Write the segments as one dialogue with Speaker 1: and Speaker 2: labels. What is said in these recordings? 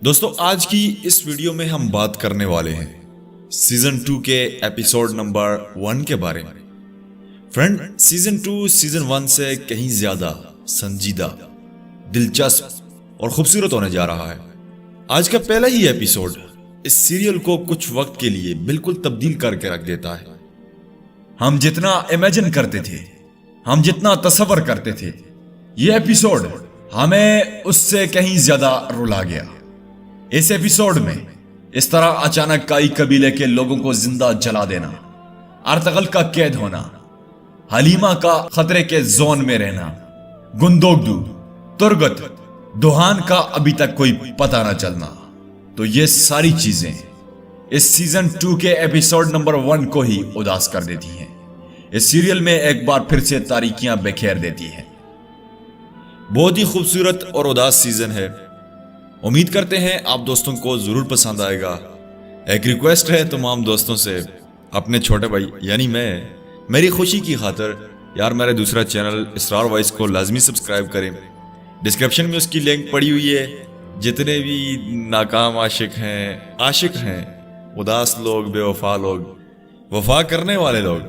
Speaker 1: دوستو آج کی اس ویڈیو میں ہم بات کرنے والے ہیں سیزن 2 کے ایپیسوڈ نمبر 1 کے بارے میں۔ فرینڈ، سیزن 2 سیزن 1 سے کہیں زیادہ سنجیدہ، دلچسپ اور خوبصورت ہونے جا رہا ہے۔ آج کا پہلا ہی ایپیسوڈ اس سیریل کو کچھ وقت کے لیے بالکل تبدیل کر کے رکھ دیتا ہے۔
Speaker 2: ہم جتنا امیجن کرتے تھے، ہم جتنا تصور کرتے تھے، یہ ایپیسوڈ ہمیں اس سے کہیں زیادہ رلا گیا۔ اس ایپیسوڈ میں اس طرح اچانک کائی قبیلے کے لوگوں کو زندہ جلا دینا، ارطغرل کا قید ہونا، حلیمہ کا خطرے کے زون میں رہنا، گندوگڈو، ترگت، دوہان کا ابھی تک کوئی پتہ نہ چلنا، تو یہ ساری چیزیں اس سیزن 2 کے ایپیسوڈ نمبر 1 کو ہی اداس کر دیتی ہیں۔ اس سیریل میں ایک بار پھر سے تاریکیاں بکھیر دیتی ہیں۔
Speaker 1: بہت ہی خوبصورت اور اداس سیزن ہے۔ امید کرتے ہیں آپ دوستوں کو ضرور پسند آئے گا۔ ایک ریکویسٹ ہے تمام دوستوں سے، اپنے چھوٹے بھائی یعنی میری خوشی کی خاطر یار میرے دوسرا چینل اسرار وائس کو لازمی سبسکرائب کریں۔ ڈسکرپشن میں اس کی لنک پڑی ہوئی ہے۔ جتنے بھی ناکام عاشق ہیں، اداس لوگ، بے وفا لوگ، وفا کرنے والے لوگ،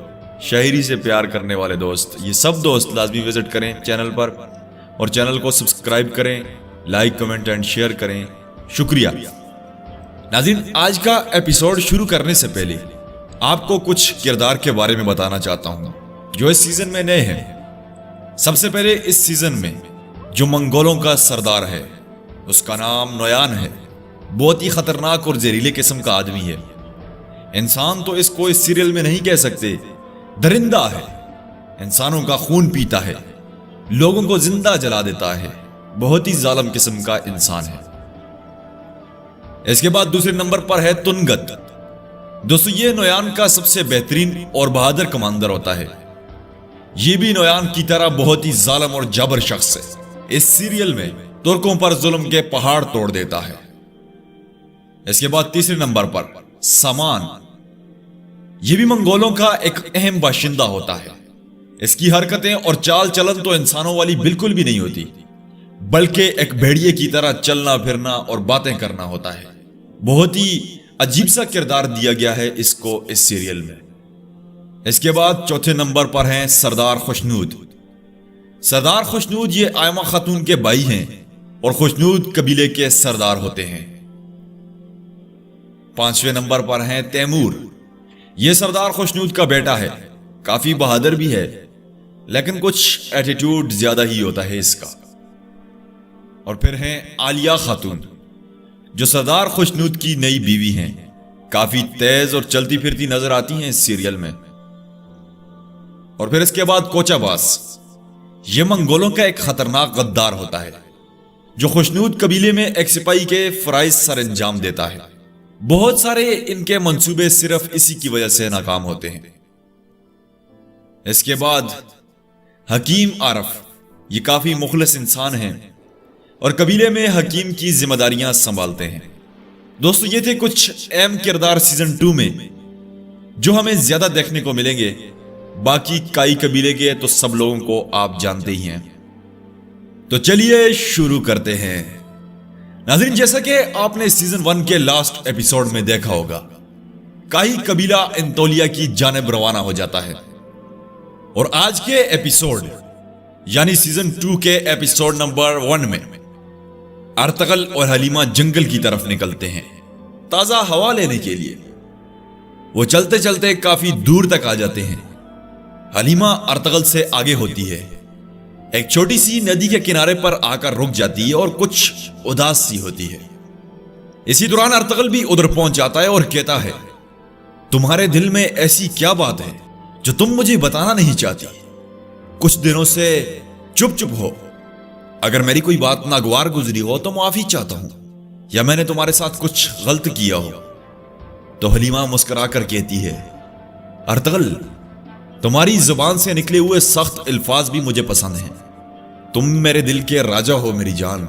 Speaker 1: شاعری سے پیار کرنے والے دوست، یہ سب دوست لازمی وزٹ کریں چینل پر اور چینل کو سبسکرائب کریں، لائک، کمنٹ اینڈ شیئر کریں۔ شکریہ ناظرین۔ آج کا ایپیسوڈ شروع کرنے سے پہلے آپ کو کچھ کردار کے بارے میں بتانا چاہتا ہوں جو اس سیزن میں نئے ہیں۔ سب سے پہلے اس سیزن میں جو منگولوں کا سردار ہے اس کا نام نویان ہے۔ بہت ہی خطرناک اور زہریلے قسم کا آدمی ہے۔ انسان تو اس کو اس سیریل میں نہیں کہہ سکتے، درندہ ہے۔ انسانوں کا خون پیتا ہے، لوگوں کو زندہ جلا دیتا ہے، بہت ہی ظالم قسم کا انسان ہے۔ اس کے بعد دوسرے نمبر پر ہے تنگت۔ دوستو یہ نویان کا سب سے بہترین اور بہادر کمانڈر ہوتا ہے۔ یہ بھی نویان کی طرح بہت ہی ظالم اور جابر شخص ہے۔ اس سیریل میں ترکوں پر ظلم کے پہاڑ توڑ دیتا ہے۔ اس کے بعد تیسرے نمبر پر سامان۔ یہ بھی منگولوں کا ایک اہم باشندہ ہوتا ہے۔ اس کی حرکتیں اور چال چلن تو انسانوں والی بالکل بھی نہیں ہوتی، بلکہ ایک بھیڑیے کی طرح چلنا پھرنا اور باتیں کرنا ہوتا ہے۔ بہت ہی عجیب سا کردار دیا گیا ہے اس کو اس سیریل میں۔ اس کے بعد چوتھے نمبر پر ہیں سردار خوشنود۔ سردار خوشنود یہ آئمہ خاتون کے بھائی ہیں اور خوشنود قبیلے کے سردار ہوتے ہیں۔ پانچویں نمبر پر ہیں تیمور۔ یہ سردار خوشنود کا بیٹا ہے، کافی بہادر بھی ہے لیکن کچھ ایٹیٹیوڈ زیادہ ہی ہوتا ہے اس کا۔ اور پھر ہیں عالیہ خاتون جو سردار خوشنود کی نئی بیوی ہیں، کافی تیز اور چلتی پھرتی نظر آتی ہیں اس سیریل میں۔ اور پھر اس کے بعد کوچا باس۔ یہ منگولوں کا ایک خطرناک غدار ہوتا ہے جو خوشنود قبیلے میں ایک سپاہی کے فرائض سر انجام دیتا ہے۔ بہت سارے ان کے منصوبے صرف اسی کی وجہ سے ناکام ہوتے ہیں۔ اس کے بعد حکیم عارف۔ یہ کافی مخلص انسان ہیں اور قبیلے میں حکیم کی ذمہ داریاں سنبھالتے ہیں۔ دوستو یہ تھے کچھ اہم کردار سیزن 2 میں جو ہمیں زیادہ دیکھنے کو ملیں گے۔ باقی کائی قبیلے کے تو سب لوگوں کو آپ جانتے ہی ہیں۔ تو چلیے شروع کرتے ہیں۔ ناظرین، جیسا کہ آپ نے سیزن 1 کے لاسٹ ایپیسوڈ میں دیکھا ہوگا، کائی قبیلہ انطولیہ کی جانب روانہ ہو جاتا ہے اور آج کے ایپیسوڈ یعنی سیزن 2 کے ایپیسوڈ نمبر 1 میں ارطغرل اور حلیمہ جنگل کی طرف نکلتے ہیں تازہ ہوا لینے کے لیے۔ وہ چلتے چلتے کافی دور تک آ جاتے ہیں۔ حلیمہ ارطغرل سے آگے ہوتی ہے، ایک چھوٹی سی ندی کے کنارے پر آ کر رک جاتی ہے اور کچھ اداس سی ہوتی ہے۔ اسی دوران ارطغرل بھی ادھر پہنچ جاتا ہے اور کہتا ہے، تمہارے دل میں ایسی کیا بات ہے جو تم مجھے بتانا نہیں چاہتی؟ کچھ دنوں سے چپ چپ ہو۔ اگر میری کوئی بات ناگوار گزری ہو تو معافی چاہتا ہوں، یا میں نے تمہارے ساتھ کچھ غلط کیا ہو۔ تو حلیمہ مسکرا کر کہتی ہے، ارطغرل، تمہاری زبان سے نکلے ہوئے سخت الفاظ بھی مجھے پسند ہیں۔ تم میرے دل کے راجا ہو میری جان۔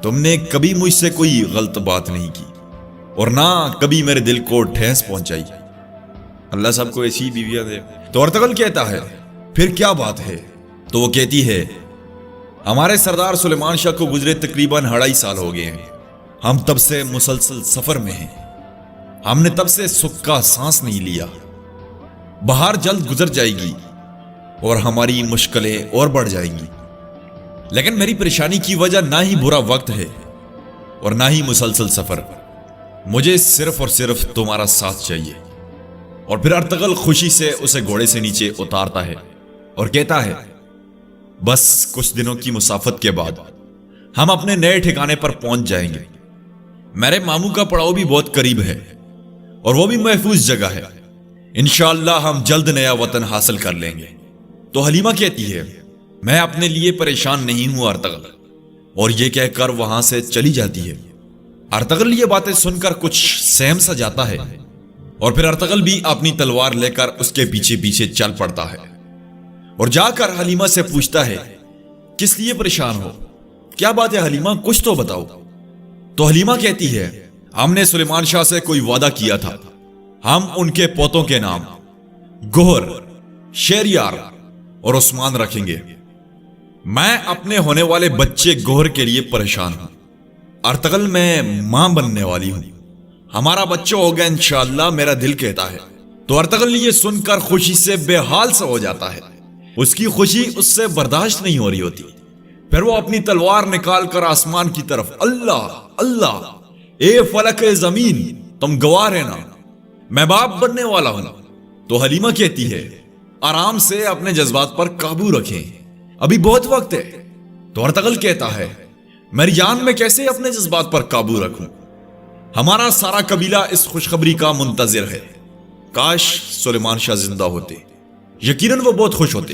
Speaker 1: تم نے کبھی مجھ سے کوئی غلط بات نہیں کی اور نہ کبھی میرے دل کو ٹھیس پہنچائی۔ اللہ سب کو ایسی بیویاں دے۔ تو ارطغرل کہتا ہے، پھر کیا بات ہے؟ تو وہ کہتی ہے، ہمارے سردار سلیمان شاہ کو گزرے تقریباً 2.5 سال ہو گئے ہیں हम तब से मुसलसल सफर में हैं। हमने तब से सुख का सांस नहीं लिया। बहार जल्द गुजर जाएगी और हमारी मुश्किलें और बढ़ जाएंगी, लेकिन मेरी परेशानी की वजह ना ही बुरा वक्त है और ना ही मुसलसल सफर। मुझे सिर्फ और सिर्फ तुम्हारा साथ चाहिए। और फिर अर्तगल खुशी से उसे घोड़े से नीचे उतारता है और कहता है, बस कुछ दिनों की मुसाफत के बाद हम अपने नए ठिकाने पर पहुंच जाएंगे। मेरे मामू का पड़ाव भी बहुत करीब है और वो भी महफूज जगह है। इंशाअल्लाह हम जल्द नया वतन हासिल कर लेंगे। तो हलीमा कहती है, मैं अपने लिए परेशान नहीं हूं अर्तगल, और ये कहकर वहां से चली जाती है। अर्तगल ये बातें सुनकर कुछ सहम सा जाता है और फिर अर्तगल भी अपनी तलवार लेकर उसके पीछे पीछे चल पड़ता है और जाकर हलीमा से पूछता है, किस लिए परेशान हो? क्या बात है हलीमा, कुछ तो बताओ। तो हलीमा कहती है, हमने सुलेमान शाह से कोई वादा किया था। हम उनके पोतों के नाम गोहर, शेरियार और उस्मान रखेंगे। मैं अपने होने वाले बच्चे गोहर के लिए परेशान हूं। अर्तगल मैं मां बनने वाली हूं। हमारा बच्चा होगा इंशाअल्लाह, मेरा दिल कहता है। तो अर्तगल ये सुनकर खुशी से बेहाल सा हो जाता है। उसकी खुशी उससे बर्दाश्त नहीं हो रही होती। फिर वो अपनी तलवार निकालकर आसमान की तरफ, अल्लाह अल्लाह, ए फलक ए जमीन, तुम गवाह रहना, मैं बाप बनने वाला हूं। तो हलीमा कहती है, आराम से अपने जज्बात पर काबू रखें, अभी बहुत वक्त है। तो अर्तगल कहता है, मेरी जान में कैसे अपने जज्बात पर काबू रखूं? हमारा सारा कबीला इस खुशखबरी का मुंतजिर है। काश सुलेमान शाह जिंदा होते, यकीनन वो बहुत खुश होते।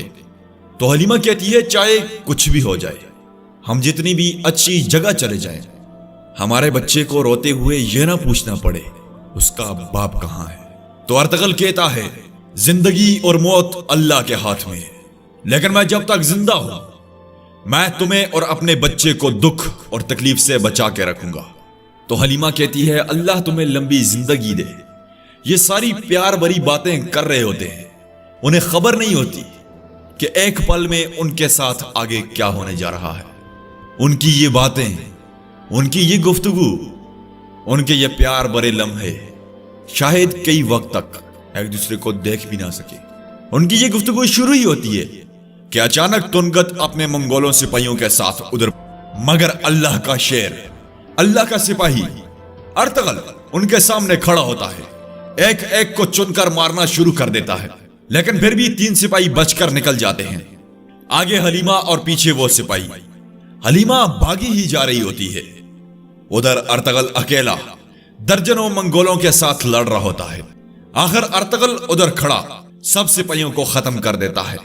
Speaker 1: तो हलीमा कहती है, चाहे कुछ भी हो जाए, हम जितनी भी अच्छी जगह चले जाएं, हमारे बच्चे को रोते हुए यह ना पूछना पड़े उसका बाप कहां है। तो अर्तगल कहता है, जिंदगी और मौत अल्लाह के हाथ में है, लेकिन मैं जब तक जिंदा हूं, मैं तुम्हें और अपने बच्चे को दुख और तकलीफ से बचा के रखूंगा। तो हलीमा कहती है, अल्लाह तुम्हें लंबी जिंदगी दे। ये सारी प्यार भरी बातें कर रहे होते हैं, उन्हें खबर नहीं होती कि एक पल में उनके साथ आगे क्या होने जा रहा है। उनकी ये बातें, उनकी ये गुफ्तगू, उनके ये प्यार भरे लम्हे शायद कई वक्त तक एक दूसरे को देख भी ना सके। उनकी ये गुफ्तगू शुरू ही होती है कि अचानक तुनगत अपने मंगोलों सिपाहियों के साथ उधर, मगर अल्लाह का शेर, अल्लाह का सिपाही अर्तगल उनके सामने खड़ा होता है। एक एक को चुनकर मारना शुरू कर देता है, लेकिन फिर भी 3 सिपाही बचकर निकल जाते हैं। आगे हलीमा और पीछे वो सिपाही। हलीमा भागी ही जा रही होती है। उधर अर्तगल अकेला दर्जनों मंगोलों के साथ लड़ रहा होता है। आखिर अर्तगल उधर खड़ा सब सिपाहियों को खत्म कर देता है।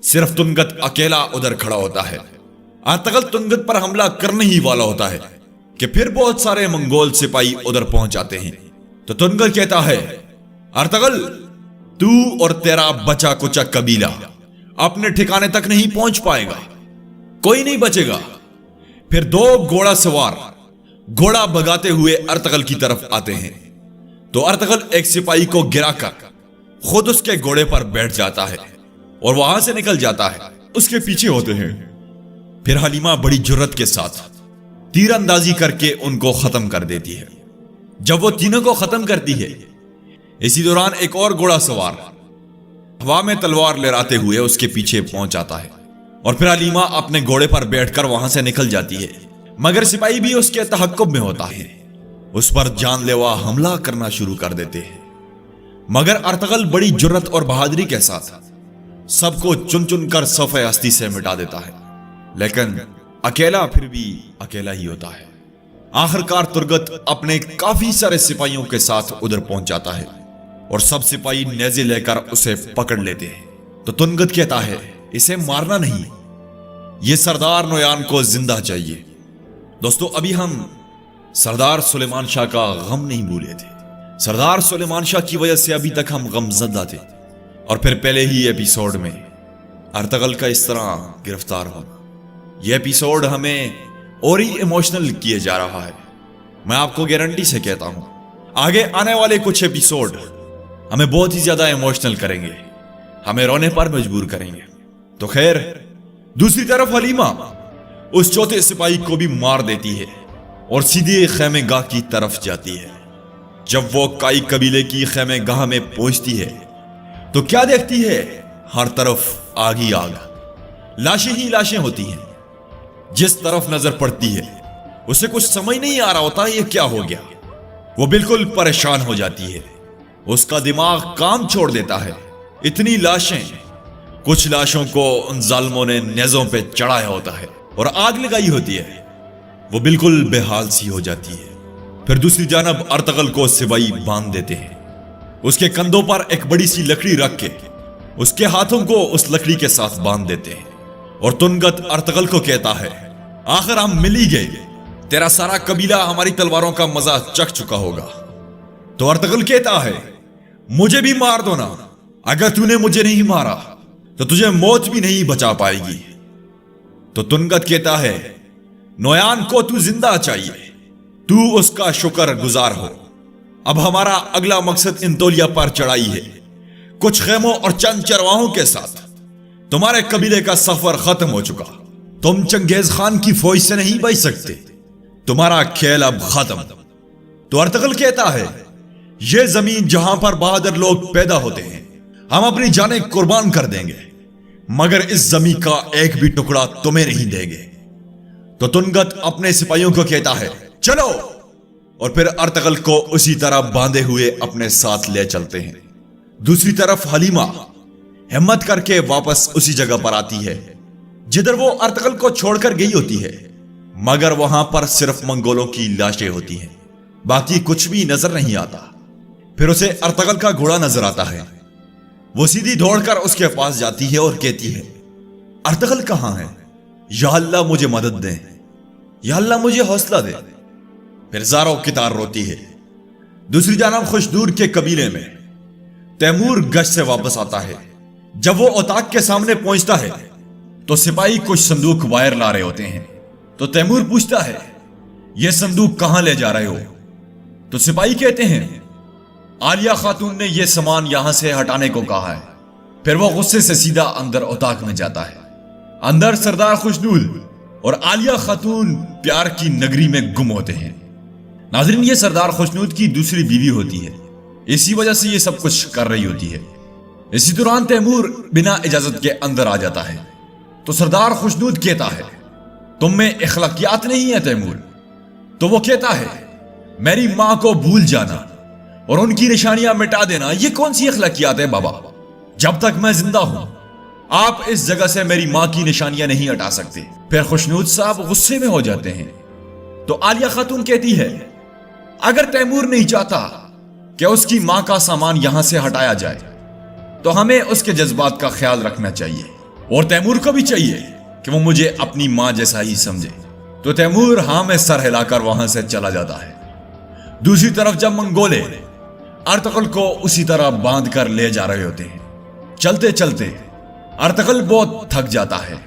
Speaker 1: सिर्फ तुनगत अकेला उधर खड़ा होता है। अर्तगल तुनगत पर हमला करने ही वाला होता है कि फिर बहुत सारे मंगोल सिपाही उधर पहुंच जाते हैं। तो तुनगत कहता है, अर्तगल, तू और तेरा बचा कुचा कबीला अपने ठिकाने तक नहीं पहुंच पाएगा, कोई नहीं बचेगा। फिर 2 घोड़ा सवार घोड़ा भगाते हुए अर्तगल की तरफ आते हैं। तो अर्तगल एक सिपाही को गिराकर खुद उसके घोड़े पर बैठ जाता है और वहां से निकल जाता है। उसके पीछे होते हैं। फिर हलीमा बड़ी जुर्रत के साथ तीरंदाजी करके उनको खत्म कर देती है। जब वो तीनों को खत्म करती है, इसी दौरान एक और घोड़ा सवार हवा में तलवार लहराते हुए उसके पीछे पहुंच जाता है और फिर हलीमा अपने घोड़े पर बैठकर वहां से निकल जाती है। मगर सिपाही भी उसके तहक्कुब में होता है, उस पर जानलेवा हमला करना शुरू कर देते हैं। मगर अर्तगल बड़ी जुर्रत और बहादुरी के साथ सबको चुन चुन कर सफ़े हस्ती से मिटा देता है, लेकिन अकेला फिर भी अकेला ही होता है। आखिरकार तुर्गत अपने काफी सारे सिपाहियों के साथ उधर पहुंच जाता है और सब सिपाही नेज़े लेकर उसे पकड़ लेते हैं। तो तुनगत कहता है, इसे मारना नहीं, ये सरदार नोयान को जिंदा चाहिए। दोस्तों, अभी हम सरदार सुलेमान शाह का गम नहीं भूले थे। सरदार सुलेमान शाह की वजह से अभी तक हम गमज़दा थे। और फिर पहले ही एपिसोड में अर्तगल का इस तरह गिरफ्तार होना, यह एपिसोड हमें और ही इमोशनल किए जा रहा है। मैं आपको गारंटी से कहता हूं, आगे आने वाले कुछ एपिसोड हमें बहुत ही ज्यादा इमोशनल करेंगे, हमें रोने पर मजबूर करेंगे। तो खैर, दूसरी तरफ हलीमा उस चौथे सिपाही को भी मार देती है और सीधे खेमे गाह की तरफ जाती है। जब वो काई कबीले की खेमे गाह में पहुंचती है तो क्या देखती है? हर तरफ आग ही आग, लाशें ही लाशें होती हैं। जिस तरफ नजर पड़ती है उसे कुछ समझ नहीं आ रहा होता ये क्या हो गया। वो बिल्कुल परेशान हो जाती है, उसका दिमाग काम छोड़ देता है। इतनी लाशें, कुछ लाशों को उन जालिमों ने नेज़ों पे चढ़ाया होता है और आग लगाई होती है। वो बिल्कुल बेहाल सी हो जाती है। फिर दूसरी जानब अर्तगल को सिपाही बांध देते हैं। उसके कंधों पर एक बड़ी सी लकड़ी रख के उसके हाथों को उस लकड़ी के साथ बांध देते हैं और तुनगत अर्तगल को कहता है, आखिर हम मिल ही गए। तेरा सारा कबीला हमारी तलवारों का मजा चख चुका होगा। तो अर्तगल कहता है, मुझे भी मार दो ना। अगर तूने मुझे नहीं मारा तो तुझे मौत भी नहीं बचा पाएगी। तो तुनगत कहता है, नोयान को तू जिंदा चाहिए, तू उसका शुक्र गुजार हो। अब हमारा अगला मकसद इंतोलिया पर चढ़ाई है। कुछ खेमों और चंद चरवाहों के साथ तुम्हारे कबीले का सफर खत्म हो चुका। तुम चंगेज खान की फौज से नहीं बच सकते। तुम्हारा खेल अब खत्म। तो अर्तगल कहता है, यह जमीन जहां पर बहादुर लोग पैदा होते हैं हम अपनी जानें कुर्बान कर देंगे, मगर इस जमीन का एक भी टुकड़ा तुम्हें नहीं देंगे। तो तुनगत अपने सिपाहियों को कहता है, चलो। और फिर अर्तगल को उसी तरह बांधे हुए अपने साथ ले चलते हैं। दूसरी तरफ हलीमा हिम्मत करके वापस उसी जगह पर आती है जिधर वो अर्तगल को छोड़कर गई होती है, मगर वहां पर सिर्फ मंगोलों की लाशें होती हैं, बाकी कुछ भी नजर नहीं आता। फिर उसे अर्तगल का घोड़ा नजर आता है। वो सीधी दौड़कर उसके पास जाती है और कहती है, अर्तगल कहां है? या अल्लाह मुझे मदद दे, या अल्लाह मुझे हौसला दे। फिर ज़ारो कितार रोती है। दूसरी जानब खुशदूर के कबीले में तैमूर गश्त से वापस आता है। जब वो ओताक के सामने पहुंचता है तो सिपाही कुछ संदूक वायर ला रहे होते हैं। तो तैमूर पूछता है, ये संदूक कहां ले जा रहे हो? तो सिपाही कहते हैं, आलिया खातून ने यह सामान यहां से हटाने को कहा है। फिर वो गुस्से से सीधा अंदर ओताक में जाता है। अंदर सरदार खुशनूद और आलिया खातून प्यार की नगरी में गुम होते हैं। नाज़रीन, ये सरदार खुशनूद की दूसरी बीवी होती है, इसी वजह से ये सब कुछ कर रही होती है। इसी दौरान तैमूर बिना इजाजत के अंदर आ जाता है। तो सरदार खुशनूद कहता है, तुम में इखलाकियात नहीं है तैमूर। तो वो कहता है, मेरी मां को भूल जाना और उनकी निशानियां मिटा देना, ये कौन सी इखलाकियात है बाबा? जब तक मैं जिंदा हूं आप इस जगह से मेरी मां की निशानियां नहीं हटा सकते। फिर खुशनूद साहब गुस्से में हो जाते हैं। तो आलिया खातून कहती है, अगर तैमूर नहीं चाहता कि उसकी मां का सामान यहां से हटाया जाए तो हमें उसके जज्बात का ख्याल रखना चाहिए और तैमूर को भी चाहिए कि वो मुझे अपनी मां जैसा ही समझे। तो तैमूर हां में सर हिलाकर वहां से चला जाता है। दूसरी तरफ जब मंगोले अर्तगल को उसी तरह बांध कर ले जा रहे होते हैं, चलते चलते अर्तगल बहुत थक जाता है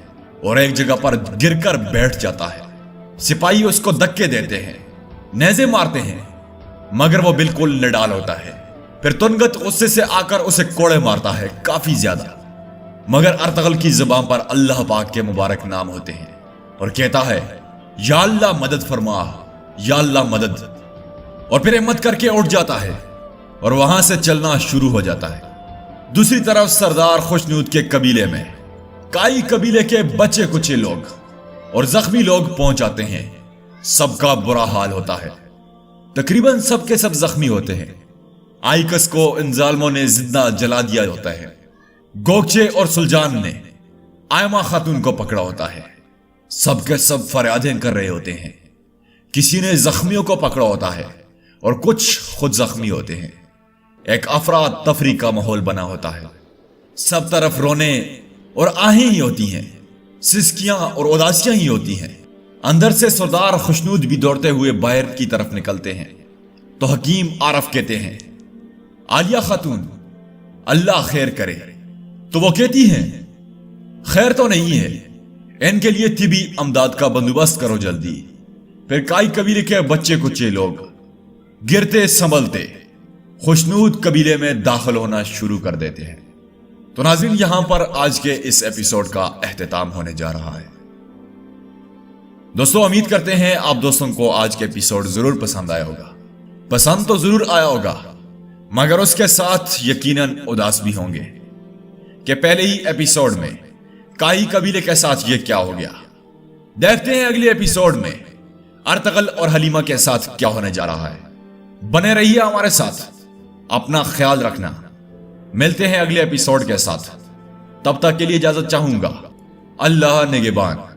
Speaker 1: और एक जगह पर गिरकर बैठ जाता है। सिपाही उसको धक्के देते हैं, नेज़े मारते हैं, मगर वो बिल्कुल निडाल होता है। फिर तुनगत गुस्से से आकर उसे कोड़े मारता है काफी ज्यादा, मगर अर्तगल की जुबान पर अल्लाह पाक के मुबारक नाम होते हैं और कहता है, या अल्लाह मदद फरमा, या अल्लाह मदद। और फिर हिम्मत करके उठ जाता है और वहां से चलना शुरू हो जाता है। दूसरी तरफ सरदार खुशनूद के कबीले में काई कबीले के बचे कुचे लोग और जख्मी लोग पहुंच आते हैं। सबका बुरा हाल होता है, तकरीबन सबके सब जख्मी होते हैं। आइकस को इन जालिमों ने जिंदा जला दिया होता है। गोगचे और सुलजान ने आयमा खातून को पकड़ा होता है। सबके सब फरियादें कर रहे होते हैं। किसी ने जख्मियों को पकड़ा होता है और कुछ खुद जख्मी होते हैं। एक अफराद तफरी का माहौल बना होता है। सब तरफ रोने और आहें ही होती हैं, सिसकियां और उदासियां ही होती हैं। अंदर से सरदार खुशनूद भी दौड़ते हुए बाहर की तरफ निकलते हैं। तो हकीम आरफ कहते हैं, आलिया खातून अल्लाह खैर करे। तो वो कहती हैं, खैर तो नहीं है, इनके लिए तिबी अमदाद का बंदोबस्त करो जल्दी। फिर काई कबीले के बच्चे कुचे लोग गिरते संभलते खुशनूद कबीले में दाखिल होना शुरू कर देते हैं। तो नाज़रीन, यहां पर आज के इस एपिसोड का एख्तिताम होने जा रहा है।
Speaker 2: दोस्तों उम्मीद करते हैं आप दोस्तों को आज के एपिसोड जरूर पसंद आया होगा। पसंद तो जरूर आया होगा, मगर उसके साथ यकीनन उदास भी होंगे कि पहले ही एपिसोड में काई कबीले के साथ ये क्या हो गया। देखते हैं अगले एपिसोड में अर्तगल और हलीमा के साथ क्या होने जा रहा है। बने रहिए हमारे साथ, अपना ख्याल रखना। मिलते हैं अगले एपिसोड के साथ, तब तक के लिए इजाजत चाहूंगा। अल्लाह निगहबान।